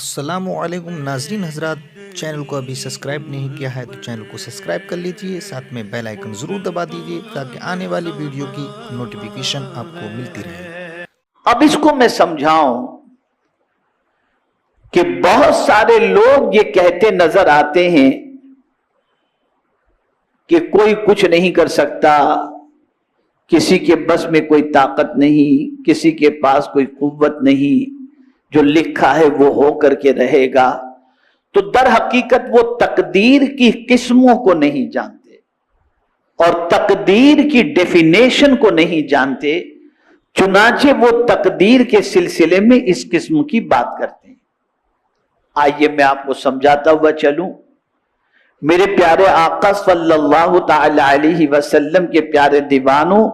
السلام علیکم ناظرین حضرات، چینل کو ابھی سبسکرائب نہیں کیا ہے تو چینل کو سبسکرائب کر لیجئے، ساتھ میں بیل آئیکن ضرور دبا دیجئے تاکہ آنے والی ویڈیو کی نوٹیفیکیشن آپ کو ملتی رہے۔ اب اس کو میں سمجھاؤں کہ بہت سارے لوگ یہ کہتے نظر آتے ہیں کہ کوئی کچھ نہیں کر سکتا، کسی کے بس میں کوئی طاقت نہیں، کسی کے پاس کوئی قوت نہیں، جو لکھا ہے وہ ہو کر کے رہے گا۔ تو در حقیقت وہ تقدیر کی قسموں کو نہیں جانتے اور تقدیر کی ڈیفینیشن کو نہیں جانتے، چنانچہ وہ تقدیر کے سلسلے میں اس قسم کی بات کرتے ہیں۔ آئیے میں آپ کو سمجھاتا ہوا چلوں۔ میرے پیارے آقا صلی اللہ تعالی علیہ وسلم کے پیارے دیوانوں،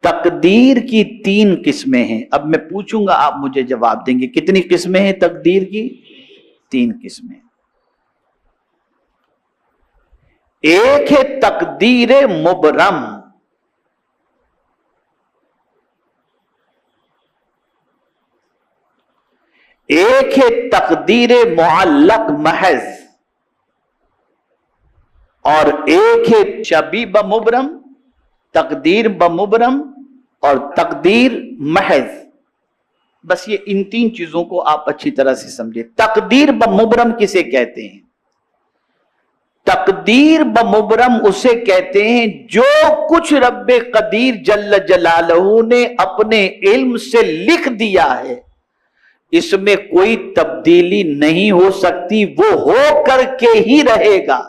تقدیر کی 3 قسمیں ہیں۔ اب میں پوچھوں گا، آپ مجھے جواب دیں گے کتنی قسمیں ہیں تقدیر کی؟ 3 قسمیں۔ ایک ہے تقدیر مبرم، ایک ہے تقدیر معلق محض، اور ایک ہے شبیہ بمبرم، تقدیر بمبرم اور تقدیر محض۔ بس یہ ان 3 چیزوں کو آپ اچھی طرح سے سمجھیں۔ تقدیر بمبرم کسے کہتے ہیں؟ تقدیر بمبرم اسے کہتے ہیں جو کچھ رب قدیر جل جلالہ نے اپنے علم سے لکھ دیا ہے، اس میں کوئی تبدیلی نہیں ہو سکتی، وہ ہو کر کے ہی رہے گا۔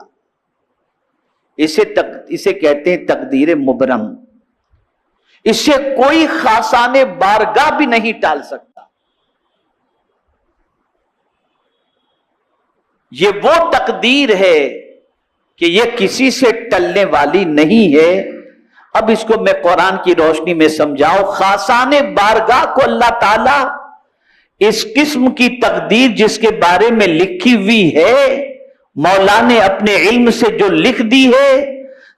اسے کہتے ہیں تقدیر مبرم۔ اسے کوئی خاصان بارگاہ بھی نہیں ٹال سکتا۔ یہ وہ تقدیر ہے کہ یہ کسی سے ٹلنے والی نہیں ہے۔ اب اس کو میں قرآن کی روشنی میں سمجھاؤں۔ خاصان بارگاہ کو اللہ تعالی اس قسم کی تقدیر جس کے بارے میں لکھی ہوئی ہے، مولا نے اپنے علم سے جو لکھ دی ہے،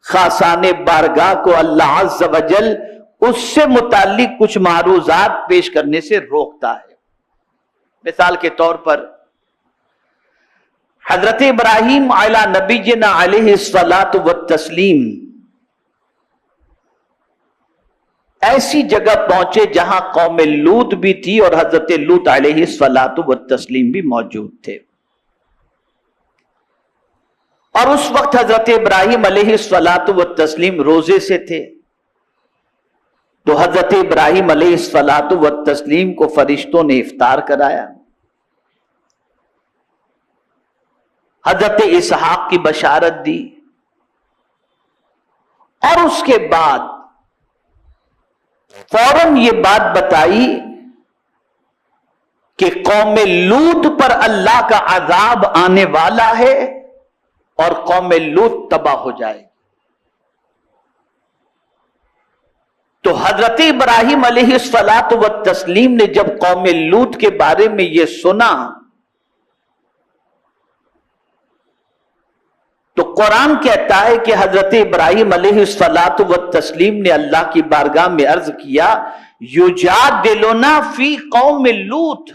خاصان بارگاہ کو اللہ عز و جل اس سے متعلق کچھ معروضات پیش کرنے سے روکتا ہے۔ مثال کے طور پر حضرت ابراہیم علی نبینا علیہ الصلاۃ والتسلیم ایسی جگہ پہنچے جہاں قوم لوط بھی تھی اور حضرت لوط علیہ الصلاۃ والتسلیم بھی موجود تھے، اور اس وقت حضرت ابراہیم علیہ الصلاۃ والتسلیم روزے سے تھے۔ تو حضرت ابراہیم علیہ الصلاۃ والتسلیم کو فرشتوں نے افطار کرایا، حضرت اسحاق کی بشارت دی، اور اس کے بعد فوراً یہ بات بتائی کہ قوم لوط پر اللہ کا عذاب آنے والا ہے اور قوم لوط تباہ ہو جائے گی۔ تو حضرت ابراہیم علیہ الصلاۃ والتسلیم نے جب قوم لوط کے بارے میں یہ سنا تو قرآن کہتا ہے کہ حضرت ابراہیم علیہ الصلاۃ والتسلیم نے اللہ کی بارگاہ میں عرض کیا، یجادلنا فی قوم لوط۔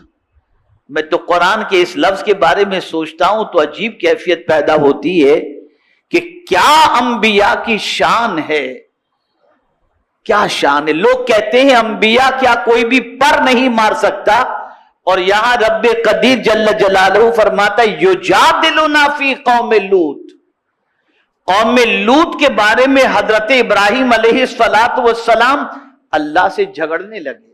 میں تو قرآن کے اس لفظ کے بارے میں سوچتا ہوں تو عجیب کیفیت پیدا ہوتی ہے کہ کیا انبیاء کی شان ہے، کیا شان ہے۔ لوگ کہتے ہیں انبیاء کیا کوئی بھی پر نہیں مار سکتا، اور یہاں رب قدیر جل جلالہ فرماتا ہے یجادلنا فی قوم لوط۔ قوم لوط کے بارے میں حضرت ابراہیم علیہ الصلاۃ والسلام اللہ سے جھگڑنے لگے،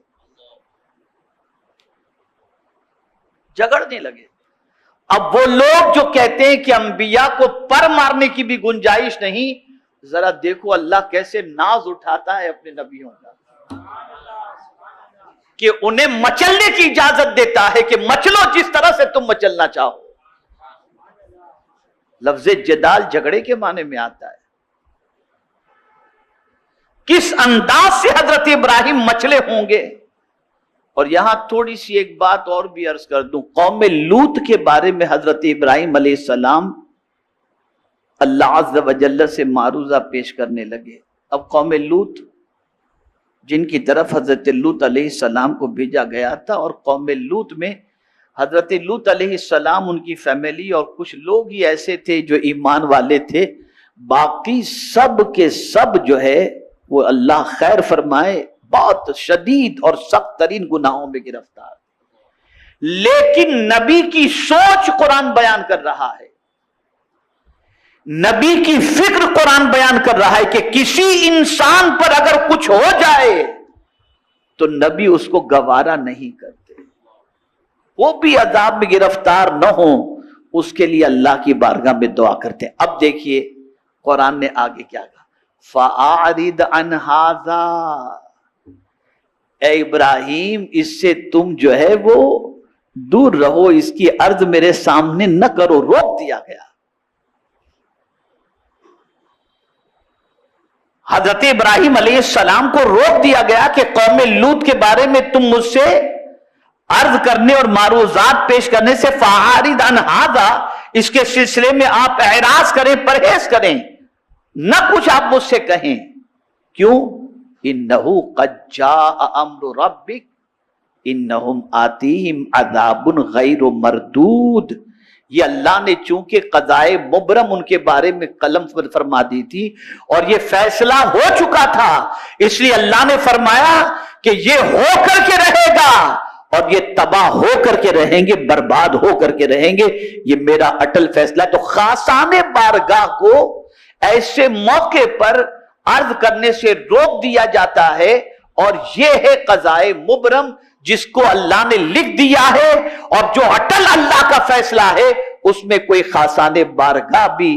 اب وہ لوگ جو کہتے ہیں کہ انبیاء کو پر مارنے کی بھی گنجائش نہیں، ذرا دیکھو اللہ کیسے ناز اٹھاتا ہے اپنے نبیوں کا، کہ انہیں مچلنے کی اجازت دیتا ہے کہ مچلو جس طرح سے تم مچلنا چاہو۔ لفظ جدال جھگڑے کے معنی میں آتا ہے۔ کس انداز سے حضرت ابراہیم مچلے ہوں گے۔ اور یہاں تھوڑی سی ایک بات اور بھی عرض کر دوں، قوم لوط کے بارے میں حضرت ابراہیم علیہ السلام اللہ عز و جل سے معروضہ پیش کرنے لگے۔ اب قوم لوط جن کی طرف حضرت لوط علیہ السلام کو بھیجا گیا تھا، اور قوم لوط میں حضرت لوط علیہ السلام، ان کی فیملی اور کچھ لوگ ہی ایسے تھے جو ایمان والے تھے، باقی سب کے سب جو ہے وہ اللہ خیر فرمائے بہت شدید اور سخت ترین گناہوں میں گرفتار. لیکن نبی کی سوچ قرآن بیان کر رہا ہے، نبی کی فکر قرآن بیان کر رہا ہے کہ کسی انسان پر اگر کچھ ہو جائے تو نبی اس کو گوارا نہیں کرتے، وہ بھی عذاب میں گرفتار نہ ہو، اس کے لیے اللہ کی بارگاہ میں دعا کرتے ہیں. اب دیکھیے قرآن نے آگے کیا کہا، فَأَعْرِضْ عَنْ هَذَا، اے ابراہیم اس سے تم جو ہے وہ دور رہو، اس کی عرض میرے سامنے نہ کرو. روک دیا گیا. حضرت ابراہیم علیہ السلام کو روک دیا گیا کہ قوم لوط کے بارے میں تم مجھ سے عرض کرنے اور معروضات پیش کرنے سے فَأَعْرِضْ عَنْ هَذَا، اس کے سلسلے میں آپ اعراض کریں، پرہیز کریں، نہ کچھ آپ مجھ سے کہیں. کیوں؟ اِنَّهُ قَدْ جَاءَ أَمْرُ رَبِّكَ اِنَّهُمْ آتِيهِمْ عَذَابٌ غَيْرُ مَرْدُودٌ. یہ اللہ نے چونکہ قضائے مبرم ان کے بارے میں قلم فرما دی تھی اور یہ فیصلہ ہو چکا تھا، اس لیے اللہ نے فرمایا کہ یہ ہو کر کے رہے گا اور یہ تباہ ہو کر کے رہیں گے، برباد ہو کر کے رہیں گے. یہ میرا اٹل فیصلہ ہے. تو خاصان بارگاہ کو ایسے موقع پر عرض کرنے سے روک دیا جاتا ہے، اور یہ ہے قضائے مبرم جس کو اللہ نے لکھ دیا ہے، اور جو اٹل اللہ کا فیصلہ ہے اس میں کوئی خاصان بارگاہ بھی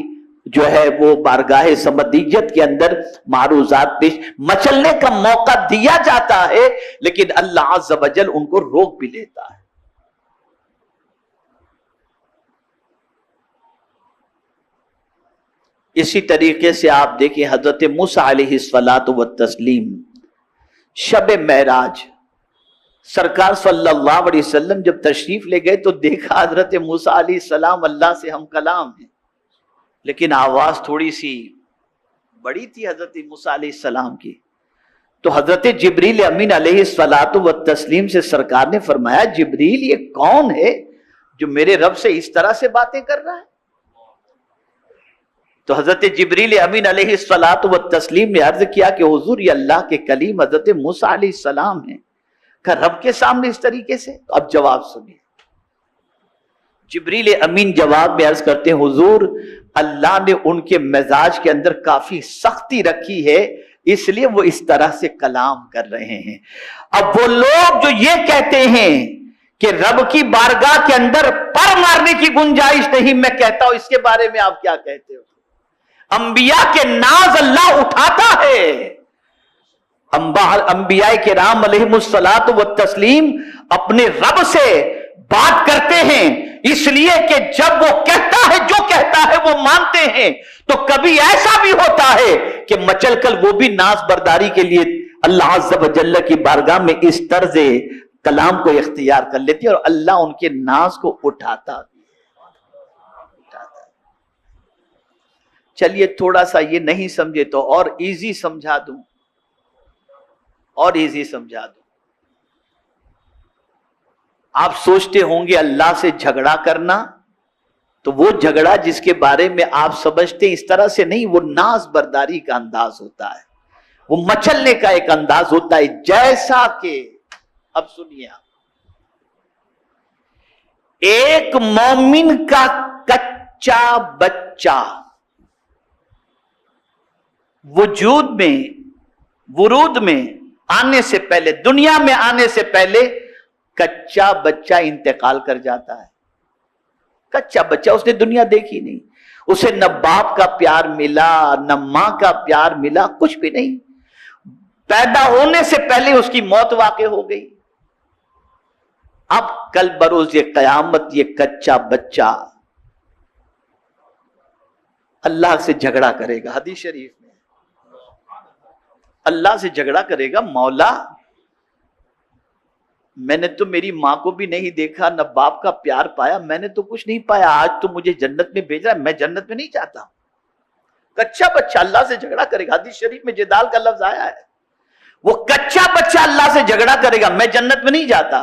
جو ہے وہ بارگاہ سمدیت کے اندر معروضات پیش مچلنے کا موقع دیا جاتا ہے، لیکن اللہ عز و جل ان کو روک بھی لیتا ہے. اسی طریقے سے آپ دیکھیں حضرت موسیٰ علیہ السلام شب معراج سرکار صلی اللہ علیہ وسلم جب تشریف لے گئے تو دیکھا حضرت موسیٰ علیہ السلام اللہ سے ہم کلام ہیں، لیکن آواز تھوڑی سی بڑی تھی حضرت موسیٰ علیہ السلام کی. تو حضرت جبریل امین علیہ السلام سے سرکار نے فرمایا، جبریل یہ کون ہے جو میرے رب سے اس طرح سے باتیں کر رہا ہے؟ تو حضرت جبریل امین علیہ السلام نے عرض کیا کہ حضور یہ اللہ کے کلیم حضرت موسیٰ علیہ السلام ہیں، کہ رب کے سامنے اس طریقے سے. اب جواب سنیے. جبریل امین جواب میں عرض کرتے ہیں، حضور اللہ نے ان کے مزاج کے اندر کافی سختی رکھی ہے، اس لیے وہ اس طرح سے کلام کر رہے ہیں. اب وہ لوگ جو یہ کہتے ہیں کہ رب کی بارگاہ کے اندر پر مارنے کی گنجائش نہیں، میں کہتا ہوں اس کے بارے میں آپ کیا کہتے ہو؟ انبیاء کے ناز اللہ اٹھاتا ہے. انبیاء کرام علیہ الصلوۃ والتسلیم اپنے رب سے بات کرتے ہیں، اس لیے کہ جب وہ کہتا ہے جو کہتا ہے وہ مانتے ہیں. تو کبھی ایسا بھی ہوتا ہے کہ مچل کر وہ بھی ناز برداری کے لیے اللہ عز و جل کی بارگاہ میں اس طرز کلام کو اختیار کر لیتی ہے، اور اللہ ان کے ناز کو اٹھاتا. چلیے تھوڑا سا یہ نہیں سمجھے تو اور ایزی سمجھا دوں، آپ سوچتے ہوں گے اللہ سے جھگڑا کرنا، تو وہ جھگڑا جس کے بارے میں آپ سمجھتے اس طرح سے نہیں، وہ ناز برداری کا انداز ہوتا ہے، وہ مچلنے کا ایک انداز ہوتا ہے. جیسا کہ اب سنیے آپ، ایک مومن کا کچا بچہ ورود میں آنے سے پہلے، دنیا میں آنے سے پہلے کچا بچہ انتقال کر جاتا ہے. کچا بچہ، اس نے دنیا دیکھی نہیں، اسے نہ باپ کا پیار ملا نہ ماں کا پیار ملا، کچھ بھی نہیں. پیدا ہونے سے پہلے اس کی موت واقع ہو گئی. اب کل بروز قیامت یہ کچا بچہ اللہ سے جھگڑا کرے گا. حدیث شریف میں اللہ سے جھگڑا کرے گا، مولا میں نے تو میری ماں کو بھی نہیں دیکھا، نہ باپ کا پیار پایا، میں نے تو کچھ نہیں پایا، آج تو مجھے جنت میں بھیج رہا ہے، میں جنت میں نہیں جاتا. کچا بچہ اللہ سے جھگڑا کرے گا. حدیث شریف میں جدال کا لفظ آیا ہے، وہ کچا بچہ اللہ سے جھگڑا کرے گا، میں جنت میں نہیں جاتا.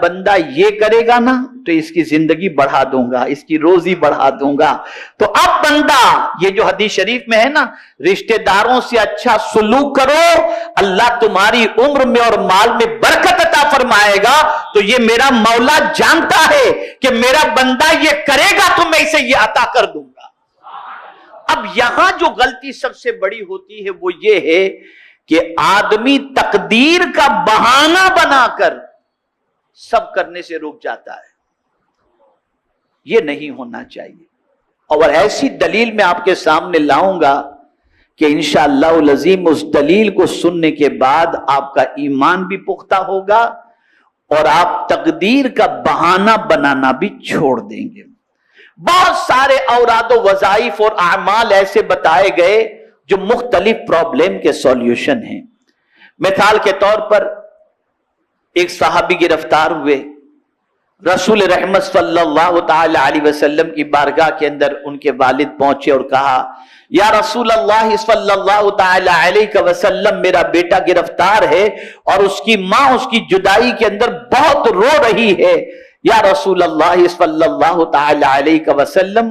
بندہ یہ کرے گا نا تو اس کی زندگی بڑھا دوں گا, اس کی روزی بڑھا دوں گا. تو اب بندہ, یہ جو حدیث شریف میں ہے نا, رشتہ داروں سے اچھا سلوک کرو, اللہ تمہاری عمر میں اور مال میں برکت عطا فرمائے گا. تو یہ میرا مولا جانتا ہے کہ میرا بندہ یہ کرے گا تو میں اسے یہ عطا کر دوں گا. اب یہاں جو غلطی سب سے بڑی ہوتی ہے وہ یہ ہے کہ آدمی تقدیر کا بہانہ بنا کر سب کرنے سے رک جاتا ہے. یہ نہیں ہونا چاہیے. اور ایسی دلیل میں آپ کے سامنے لاؤں گا کہ انشاءاللہ العظیم اس دلیل کو سننے کے بعد آپ کا ایمان بھی پختہ ہوگا اور آپ تقدیر کا بہانہ بنانا بھی چھوڑ دیں گے. بہت سارے اوراد و وظائف اور اعمال ایسے بتائے گئے جو مختلف پرابلم کے سولیوشن ہیں. مثال کے طور پر ایک صحابی گرفتار ہوئے, رسول رحمت صلی اللہ تعالی علیہ وسلم کی بارگاہ کے اندر ان کے والد پہنچے اور کہا, یا رسول اللہ صلی اللہ تعالی علیہ وسلم, میرا بیٹا گرفتار ہے اور اس کی ماں اس کی جدائی کے اندر بہت رو رہی ہے. یا رسول اللہ صلی اللہ تعالی علیہ وسلم,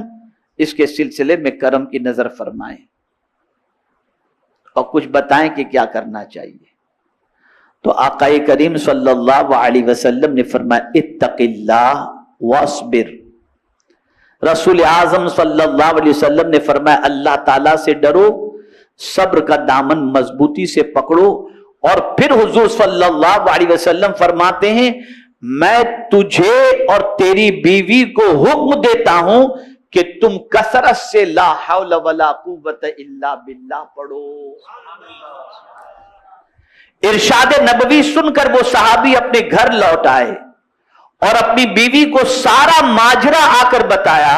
اس کے سلسلے میں کرم کی نظر فرمائیں اور کچھ بتائیں کہ کیا کرنا چاہیے. تو آقا کریم صلی اللہ علیہ وسلم نے فرمایا, اتق اللہ واصبر. رسول اعظم صلی اللہ علیہ وسلم نے فرمایا, اللہ تعالیٰ سے ڈرو, صبر کا دامن مضبوطی سے پکڑو. اور پھر حضور صلی اللہ علیہ وسلم فرماتے ہیں, میں تجھے اور تیری بیوی کو حکم دیتا ہوں کہ تم کثرت سے لا حول ولا قوت الا باللہ پڑھو. ارشاد نبوی سن کر وہ صحابی اپنے گھر لوٹ آئے اور اپنی بیوی کو سارا ماجرا آ کر بتایا.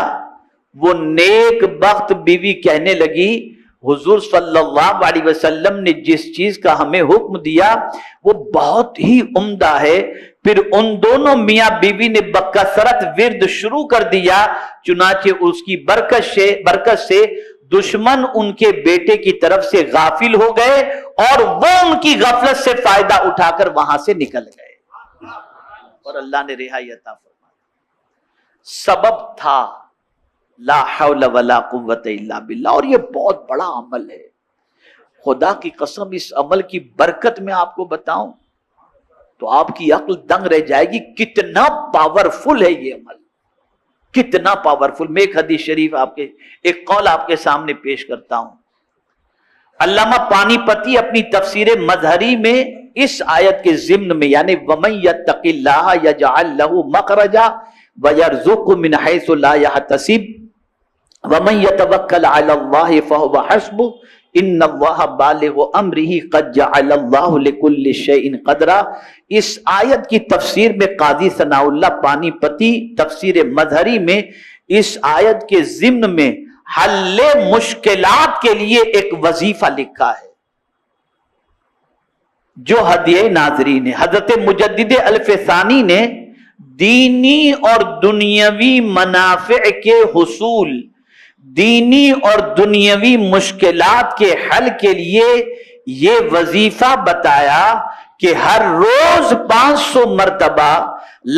وہ نیک بخت بیوی کہنے لگی, حضور صلی اللہ علیہ وسلم نے جس چیز کا ہمیں حکم دیا وہ بہت ہی عمدہ ہے. پھر ان دونوں میاں بیوی نے بکثرت ورد شروع کر دیا. چنانچہ اس کی برکت سے دشمن ان کے بیٹے کی طرف سے غافل ہو گئے اور وہ ان کی غفلت سے فائدہ اٹھا کر وہاں سے نکل گئے اور اللہ نے رہائی عطا فرمائی. سبب تھا لا حول ولا قوت الا باللہ. اور یہ بہت بڑا عمل ہے. خدا کی قسم, اس عمل کی برکت میں آپ کو بتاؤں تو آپ کی عقل دنگ رہ جائے گی. کتنا پاورفل ہے یہ عمل, کتنا پاورفل. میں ایک حدیث شریف ایک قول آپ کے سامنے پیش کرتا ہوں. علامہ پانی پتی اپنی تفسیر مظہری میں اس آیت کے ضمن میں, یعنی وَمَن يَتَّقِ اللَّهَ يَجْعَل لَّهُ مَخْرَجًا وَيَرْزُقْهُ مِنْ حَيْثُ لَا يَحْتَسِبُ وَمَن يَتَوَكَّلْ عَلَى اللَّهِ فَهُوَ حَسْبُهُ ان اللہ بالغ امرہ قد جعل اللہ لکل شیء قدرا. اس آیت کی تفسیر میں قاضی ثناء اللہ پانی پتی تفسیر مظہری میں اس آیت کے ضمن میں حل مشکلات کے لیے ایک وظیفہ لکھا ہے جو ہدیہ ناظرین ہے. حضرت مجدد الفسانی نے دینی اور دنیاوی منافع کے حصول, دینی اور دنیاوی مشکلات کے حل کے لیے یہ وظیفہ بتایا کہ ہر روز 500 مرتبہ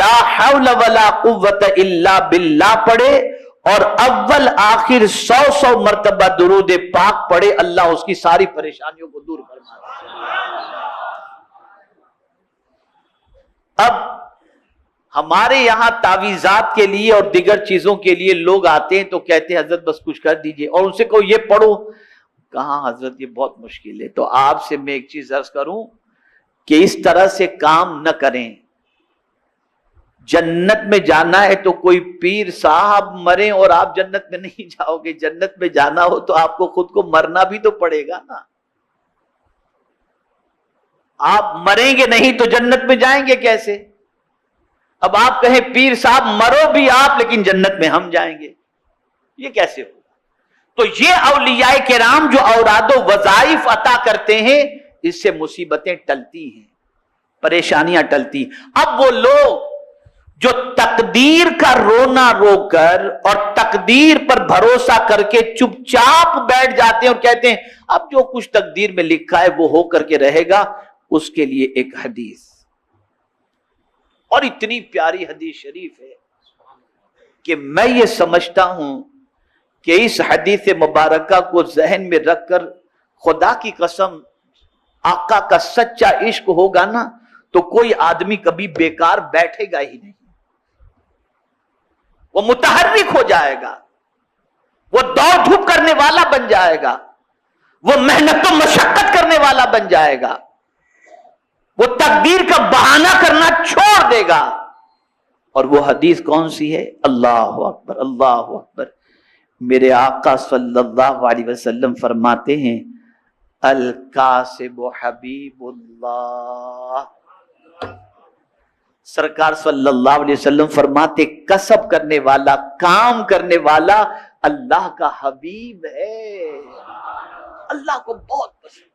لا حول ولا قوت الا باللہ پڑھے اور اول آخر 100 مرتبہ درود پاک پڑھے. اللہ اس کی ساری پریشانیوں کو دور فرما دے. اب ہمارے یہاں تعویذات کے لیے اور دیگر چیزوں کے لیے لوگ آتے ہیں تو کہتے ہیں حضرت بس کچھ کر دیجئے, اور ان سے کہو یہ پڑھو. کہاں حضرت یہ بہت مشکل ہے. تو آپ سے میں ایک چیز عرض کروں کہ اس طرح سے کام نہ کریں. جنت میں جانا ہے تو کوئی پیر صاحب مرے اور آپ جنت میں نہیں جاؤ گے. جنت میں جانا ہو تو آپ کو خود کو مرنا بھی تو پڑے گا نا. آپ مریں گے نہیں تو جنت میں جائیں گے کیسے؟ اب آپ کہیں پیر صاحب مرو بھی آپ لیکن جنت میں ہم جائیں گے, یہ کیسے ہوگا؟ تو یہ اولیاء کرام جو اوراد و وظائف عطا کرتے ہیں اس سے مصیبتیں ٹلتی ہیں, پریشانیاں ٹلتی. اب وہ لوگ جو تقدیر کا رونا رو کر اور تقدیر پر بھروسہ کر کے چپ چاپ بیٹھ جاتے ہیں اور کہتے ہیں اب جو کچھ تقدیر میں لکھا ہے وہ ہو کر کے رہے گا, اس کے لیے ایک حدیث اور اتنی پیاری حدیث شریف ہے کہ میں یہ سمجھتا ہوں کہ اس حدیث مبارکہ کو ذہن میں رکھ کر خدا کی قسم آقا کا سچا عشق ہوگا نا تو کوئی آدمی کبھی بیکار بیٹھے گا ہی نہیں، وہ متحرک ہو جائے گا، وہ دوڑ دھوپ کرنے والا بن جائے گا، وہ محنت و مشقت کرنے والا بن جائے گا، وہ تقدیر کا بہانہ کرنا چھوڑ دے گا۔ اور وہ حدیث کون سی ہے؟ اللہ اکبر اللہ اکبر۔ میرے آقا صلی اللہ علیہ وسلم فرماتے ہیں الکاسب حبیب اللہ۔ سرکار صلی اللہ علیہ وسلم فرماتے کسب کرنے والا، کام کرنے والا اللہ کا حبیب ہے، اللہ کو بہت پسند۔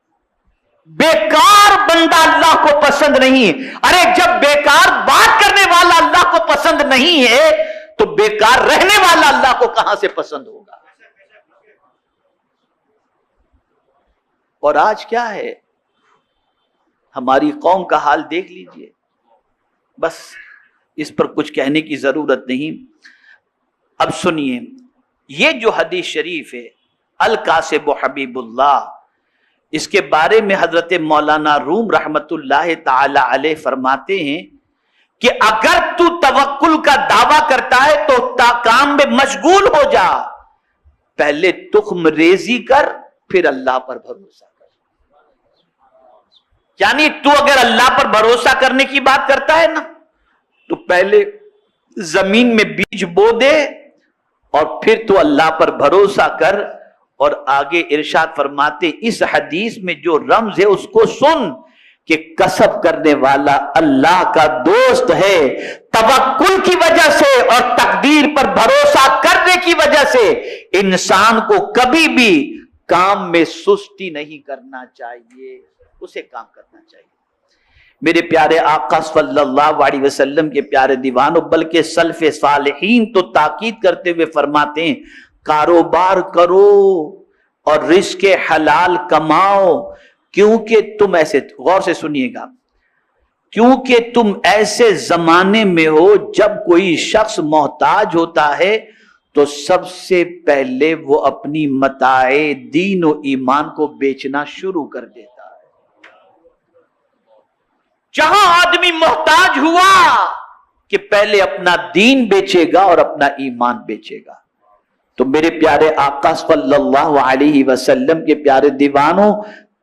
بیکار بندہ اللہ کو پسند نہیں۔ ارے جب بیکار بات کرنے والا اللہ کو پسند نہیں ہے تو بیکار رہنے والا اللہ کو کہاں سے پسند ہوگا؟ اور آج کیا ہے؟ ہماری قوم کا حال دیکھ لیجئے، بس اس پر کچھ کہنے کی ضرورت نہیں۔ اب سنیے، یہ جو حدیث شریف ہے الکاسب حبیب اللہ، اس کے بارے میں حضرت مولانا روم رحمت اللہ تعالی علیہ فرماتے ہیں کہ اگر تو توکل کا دعویٰ کرتا ہے تو کام میں مشغول ہو جا، پہلے تخم ریزی کر پھر اللہ پر بھروسہ کر۔ یعنی تو اگر اللہ پر بھروسہ کرنے کی بات کرتا ہے نا تو پہلے زمین میں بیج بو دے اور پھر تو اللہ پر بھروسہ کر۔ اور آگے ارشاد فرماتے اس حدیث میں جو رمز ہے اس کو سن کہ کسب کرنے والا اللہ کا دوست ہے، توکل کی وجہ سے اور تقدیر پر بھروسہ کرنے کی وجہ سے انسان کو کبھی بھی کام میں سستی نہیں کرنا چاہیے، اسے کام کرنا چاہیے۔ میرے پیارے آقا صلی اللہ علیہ وسلم کے پیارے دیوانوں، بلکہ سلف صالحین تو تاکید کرتے ہوئے فرماتے ہیں کاروبار کرو اور رزق حلال کماؤ، کیونکہ تم ایسے، غور سے سنیے گا، کیونکہ تم ایسے زمانے میں ہو جب کوئی شخص محتاج ہوتا ہے تو سب سے پہلے وہ اپنی متاع دین و ایمان کو بیچنا شروع کر دیتا ہے۔ جہاں آدمی محتاج ہوا کہ پہلے اپنا دین بیچے گا اور اپنا ایمان بیچے گا۔ تو میرے پیارے آقا صلی اللہ علیہ وسلم کے پیارے دیوانوں،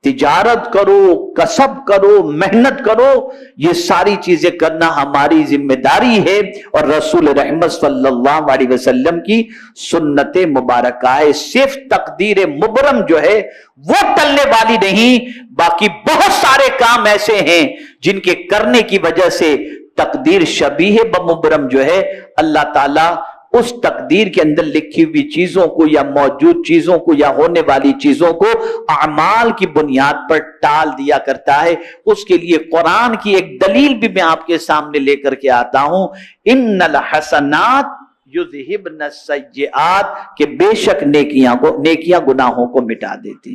تجارت کرو، کسب کرو، محنت کرو، یہ ساری چیزیں کرنا ہماری ذمہ داری ہے اور رسول رحمت صلی اللہ علیہ وسلم کی سنت مبارکہ ہے۔ صرف تقدیر مبرم جو ہے وہ ٹلنے والی نہیں، باقی بہت سارے کام ایسے ہیں جن کے کرنے کی وجہ سے تقدیر شبیہ بمبرم جو ہے اللہ تعالیٰ اس تقدیر کے اندر لکھی ہوئی چیزوں کو یا موجود چیزوں کو یا ہونے والی چیزوں کو اعمال کی بنیاد پر ٹال دیا کرتا ہے۔ اس کے لیے قرآن کی ایک دلیل بھی میں آپ کے سامنے لے کر کے آتا ہوں، ان الحسنات یذہبن السیئات، کہ بے شک نیکیاں گناہوں کو مٹا دیتی ہیں۔